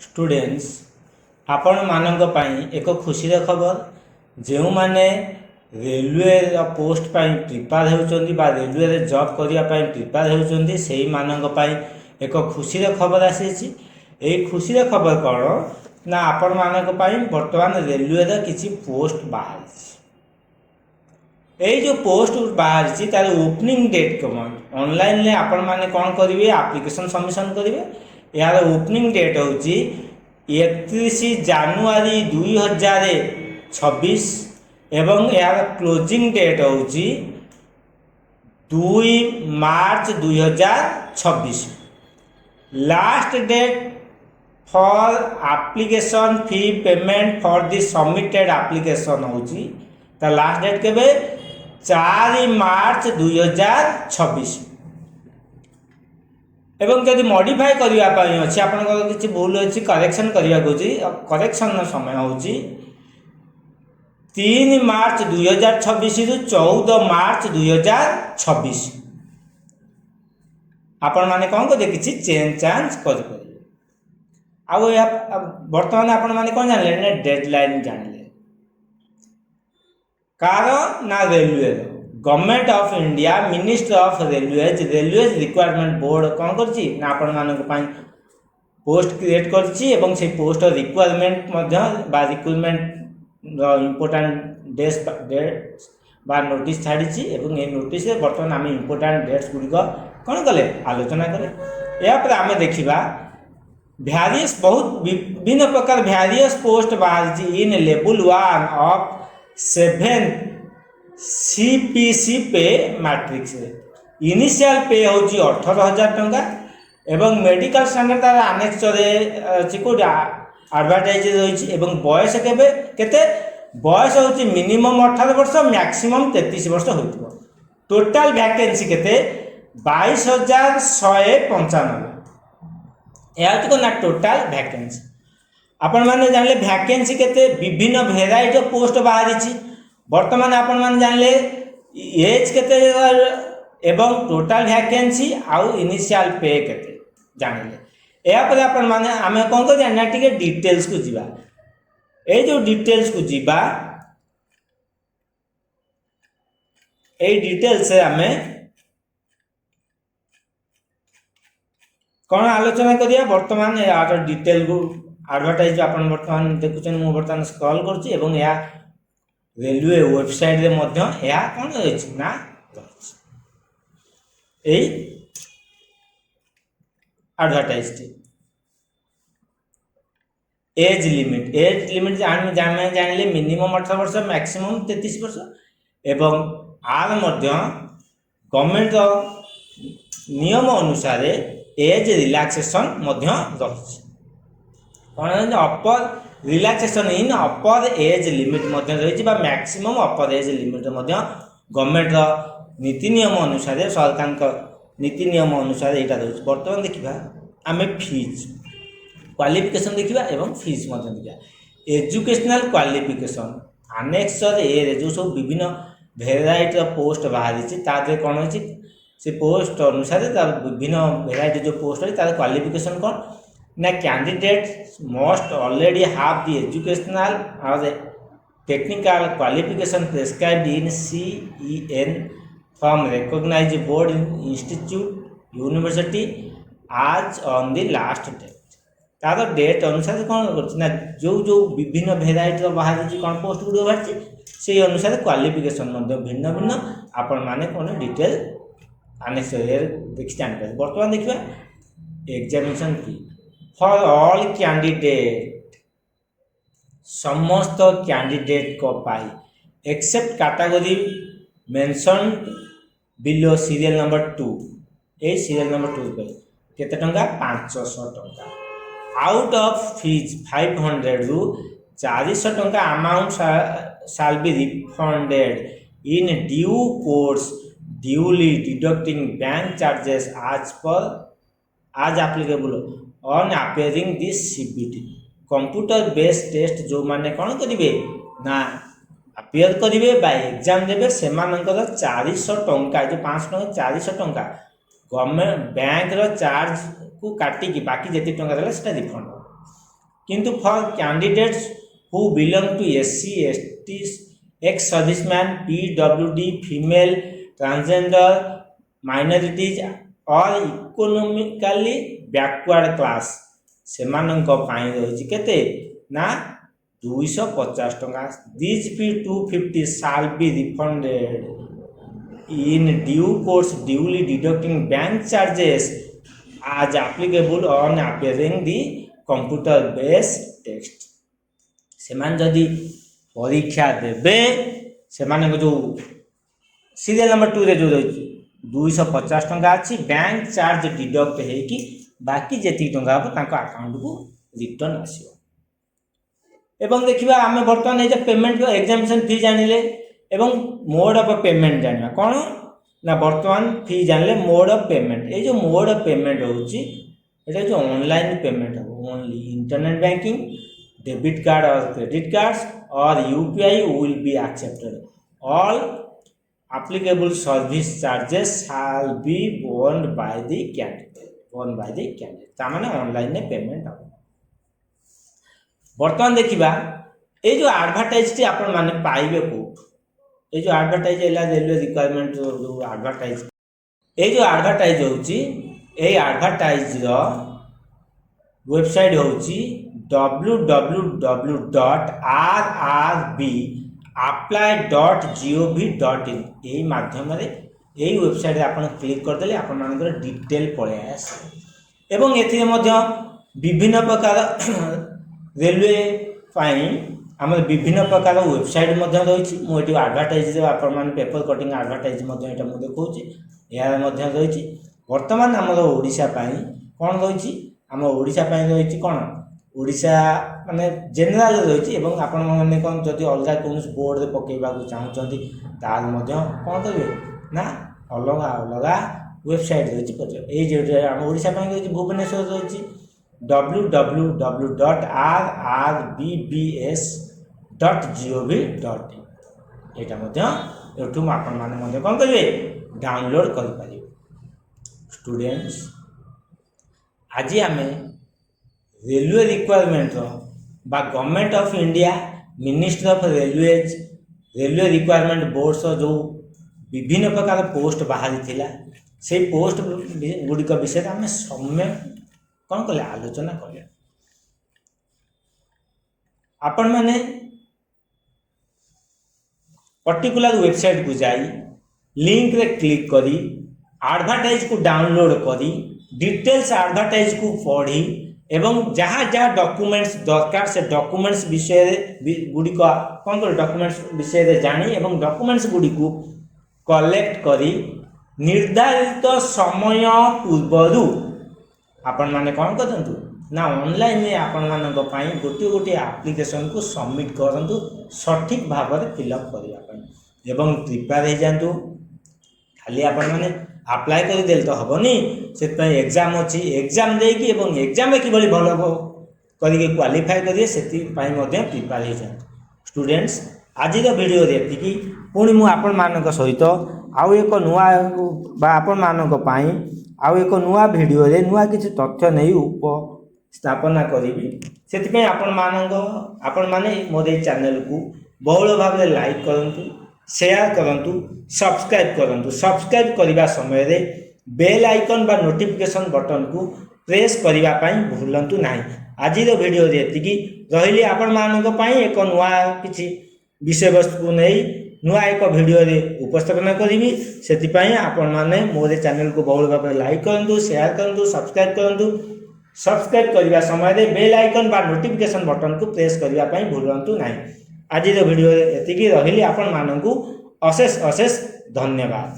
Students आपण मानक पई एक खुशी खबर जो माने रेलवे पोस्ट पाई प्रिपेयर होउचंदी बा रेलवे रे जॉब करिया पाई प्रिपेयर होउचंदी सेही मानक पई एक खुशी खबर आसी। एई खुशी खबर कौन ना आपण मानक पई वर्तमान रेलवे रे किछि पोस्ट बाहर यही जो पोस्ट बाहरी तार ओपनिंग डेट कौन ऑनलाइन ले आपण माने कौन करेंगे एप्लिकेशन सबमिशन करेंगे। यार ओपनिंग डेट हूँ 31 जानुआरी 2026 एवं यार क्लोजिंग डेट हूँ 2 March 2026। Last date for application fee payment for the submitted application हूँ लास्ट डेट के 4 मार्च 2026 एवं जदि मॉडिफाई करने अच्छी आपंकर किसी भूल अच्छी करेक्शन करने करेक्शन समय हूँ 3 मार्च 2026 रु 14 मार्च 2026 आपण माने कौन करेंगे किसी चेंज चांज कर बर्तमान आपण माने कौन जानले डेडलाइन जानले कारण ना railway government of India ministry of railways requirement board कौन करछि ना आपण मानक पई पोस्ट क्रिएट करछि एवं से पोस्ट रिक्वायरमेंट बा रिक्रूटमेंट इम्पोर्टेंट डेट्स बा नोटिस छाड़ी एवं ये नोटिस बर्तमान आम इम्पोर्टेंट डेट्स गुड़िक कौन कले आलोचना कले। यापर आम देखा भैरियस बहुत विभिन्न प्रकार भैरियस पोस्ट बाहर इन लेवल 1 ऑफ 7 CPC पे मैट्रिक्स इनिशियल पे हूँ 18,000 टंका एवं मेडिकल स्टैंडर्ड तार आनेक्सर एडवर्टाइज रही एवं बयस केते बयस हूँ मिनिमम 18 वर्ष मैक्सिमम 33 वर्ष हो टोटाल वैकेंसी केते 22,195 यह ना टोटाल वैकेंसी आपण माने जानले वैकेंसी केते विभिन्न वेराइटी पोस्ट बाहरी वर्तमान आपण माने जानले एज केते एवं टोटाल वैकेंसी आउ इनिशियल पे केते जानले। या पर आपण माने आमे कोन कर जाना टिके डिटेल्स को जीवा ए जो डिटेल्स को जीवा ए डिटेल्स से आमे कौन आलोचना करिया वर्तमान यार डिटेल को एडवर्टाइज आपण वर्तमान देखुछन मु वर्तमान स्क्रॉल करछि एवं या रेलवे वेबसाइट रे मध्य या कौन रही ना एडवर्टाइज एज लिमिट जानले मिनिमम 18 वर्ष मैक्सिमम 33 वर्ष एवं आर मध्य गवर्नमेंट नियम अनुसार एज रिलैक्सेशन मध्य रही कौन upper relaxation in upper age limit मध्य रही maximum upper age limit government नीति नियम अनुसार सरकार नीति नियम अनुसार यहाँ रही। बर्तमान देखा आम फीज क्वालिफिकेशन देखा एवं फीस देखा एजुकेशनल क्वालिफिकेशन आनेक्सर ए जो सब विभिन्न भेराइटी पोस्ट बाहरी तादे कौन हो से पोस्ट अनुसार विभिन्न भेराइटी जो पोस्ट है तार क्वालिफिकेशन कौन ना candidate must already have the educational और technical qualification prescribed in CEN from recognized board institute university as on the last date तार डेट अनुसार कौन करना जो जो विभिन्न भेराइटी बाहरी कौन पोस्ट गुड़ बाहरी से अनुसार क्वालिफिकेशन भिन्न भिन्न आपण माने कौन डिटेल आनेक्स देखी जानते बर्तमान देखा examination fee for all candidate समस्त कैंडिडेट को पाई except category mention below serial number 2 A serial number 2 पे केते टंका 500 टंका आउट ऑफ फीज 500 रु 400 टंका amount shall be refunded in due course duly deducting bank charges as applicable on appearing this CBT computer based test जो माने कौन करेंगे ना अपियर करेंगे बा एग्जाम देवे से 400 टंका जो 500 टंका 400 टंका गवर्नमेंट बैंक चार्ज को काटिकी बाकी जितनी टंका देला सेटा रिफंड किंतु for candidates who belong to SC ST ex serviceman PWD female transgender minorities और इकोनॉमिकली बैकवर्ड क्लास सेमानंक पाई रही केते ना 250 टंका this fee 250 shall be refunded in due course duly deducting bank charges as applicable on appearing the computer based text सेमान जदि परीक्षा देबे सेमान जो सीरियल नंबर 2 रे जो 250 टंका अछि बैंक चार्ज डिडक्ट हे कि बाकी जेति टंका हो तांको अकाउंट को रिटर्न आसीबो एवं देखिबा आमे वर्तमान ए जे पेमेंट एग्जामिनेशन फी जानिले एवं मोड ऑफ पेमेंट जानिबा कोन ना वर्तमान फी जानले मोड ऑफ पेमेंट ए जो मोड ऑफ पेमेंट होची एटा जो ऑनलाइन पेमेंट हो only internet banking debit card और क्रेडिट कार्ड्स और UPI will be accepted all applicable service charges shall be borne by the candidate तामाने ऑनलाइन ने पेमेंट हो वर्तमान देखिबा ए जो एडवर्टाइज टी आपण माने पाइबे को ए जो एडवर्टाइज एला रेलवे रिक्वायरमेंट जो एडवर्टाइज ए जो एडवर्टाइज होची ए एडवर्टाइज रो वेबसाइट होची www.rrbapply.gov.in ए माध्यम रे ए वेबसाइट आपण क्लिक कर देले आपण मानकर डिटेल पळे आसे एवं एथि मध्य विभिन्न प्रकार रेलवे पाई आम विभिन्न प्रकार वेबसाइट मुझे रही मुझे एडवर्टाइज आपण मैंने पेपर कटिंग एडवर्टाइज देखा यार रही बर्तमान आमर ओडिशा कौन रही आम ओडिशा रही कौन ओडिशा माने जेनराल रही आपण मैंने कौन जब अलग कौन बोर्ड में पकेबा चाहते तार कौन करेंगे ना अलग अलग वेबसाइट रही जो आम ओडिशा रही भुवनेश्वर रही www.rrbbs.gov.in यहाँ आपण मैंने कौन करेंगे डाउनलोड कर स्टूडेंट्स आज आम रेलवे रिक्वायरमेंट बा government of India ministry of railways railway requirement boards जो विभिन्न प्रकार पोस्ट बाहरी थिला से पोस्ट गुड़िक विषय आम समय कौन कले आलोचना कले आपण मैंने पर्टिकुलर वेबसाइट को जाई लिंक रे क्लिक करी एडवर्टाइज को डाउनलोड करी डिटेल्स एडवर्टाइज को पढ़ी एवं जहाँ जहाँ डॉक्यूमेंट्स दरकार से डॉक्यूमेंट्स विषय गुड़िक कौन कर डॉक्यूमेंट्स विषय जानी एवं डॉक्यूमेंट्स गुड़ी को कलेक्ट करी निर्धारित समय पूर्व आपण मैंने कौन करतु ना ऑनलाइन में आपण मानक पई गोटे गोटे एप्लिकेशन को सबमिट करंतु सठिक भाव में फिलअप करने एवं प्रिपेयर हो जातु खाली आपण मैंने अप्लाई कर देल तो हेनी से एग्जाम अच्छी एग्जाम देकी एग्जाम कि भल करके क्वालिफाई करेंगे से प्रिपेयर हो जाए स्टूडेंट्स आज वीडियो एति पुणी मु आपण मानक सहित आउ एक नुआ आपण मानक पई आउ एक नुआ वीडियो रे नुआ किसी तथ्य नहीं उपस्थापना करी से आपण माने मोर चैनल को बहुल भाव लाइक करंतु शेयर करंतु सब्सक्राइब करने समय रे बेल आइकन बा नोटिफिकेशन बटन को प्रेस करने भूलंतु नहीं आज वीडियो एति रही आपण मानक पई एक नुआ किसी विषय वस्तु को नहीं नुआ एक वीडियो रे उपस्थापना करी से आपण मैंने मोर चैनल को बहुल भाव लाइक करंतु शेयर करंतु सब्सक्राइब करने समय रे बेल आइकन बा नोटिफिकेशन बटन को प्रेस करने भूलंतु नहीं आज वीडियो एति रही आपण मानक अशेष अशेष धन्यवाद।